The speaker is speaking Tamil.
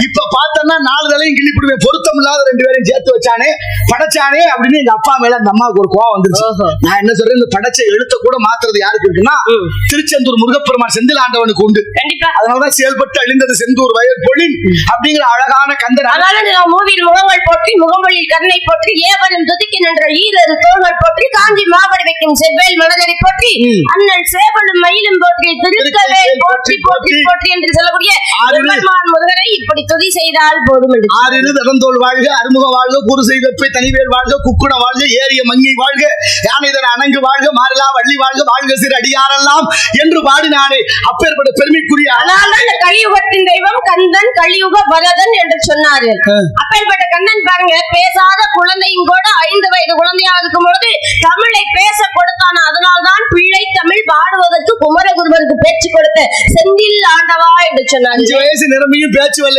இப்ப பார்த்தோம்னா 4 தலையும் கிள்ளிப்பிடுவேன், பொருத்தம் இல்லாத 2 பேரையும் சேர்த்து வச்சானே படைச்சானே அப்படின்னு எங்க அப்பா மேல அந்த அம்மாவுக்கு ஒரு கோவம் வந்துருச்சு. நான் என்ன சொல்றேன், இந்த படைச்ச எழுத்த கூட மாத்துறது யாருக்கு இருக்குன்னா திருச்செந்தூர் முருகப்பெருமான் செந்தில் ஆண்டவனுக்கு உண்டு. அதனாலதான் செயல்பட்டு அழிந்தது செந்தூர் வயல் பொழில் அப்படிங்கிற அழகான கந்தன். மூவியில் முகங்கள் போற்றி முகமொழியில் கண்ணை போற்றி ஏவலும் துதிக்க நின்ற ஈரது தோள்கள் போற்றி காஞ்சி மாபடி வைக்கும் செவ்வேல் மலரை போற்றி அண்ணல் சேவலும் மயிலும் போற்றி திருக்கவே போற்றி போற்றி போற்றி என்று சொல்லக்கூடிய முருகரை இப்படி துதி செய்தால் போதும். ஆறிரு தடந்தோள் வாழ்க, அருமுக வாழ்க, குரு செய்தப்பை தனிவேல் வாழ்க, குக்குண வாழ்க, ஏரிய மங்கை வாழ்க, யானைதர அணங்கு வாழ்க, மாறலா வள்ளி வாழ்க, வாழ்க சிறு அடியாரெல்லாம் என்று பாடினானே. அப்பேற்பட்ட பெருமைக்குரிய கலியுகத்தின் தெய்வம் கந்தன், கலியுக வரதன் என்று சொன்னாரு. அப்பேற்பட்ட கந்தன் பாருங்க, பேசாத குழந்தையும் கூட 5 வயது குழந்தையா இருக்கும் பொழுது தமிழை பேச கொடுத்தான. அதனால்தான் பிள்ளை தமிழ் பாடுவதற்கு குமரகுருவருக்கு பேச்சு கொடுத்த செந்தில் ஆண்டவா என்று சொன்னார். 5 வயசு நிரம்பியும் பேச்சு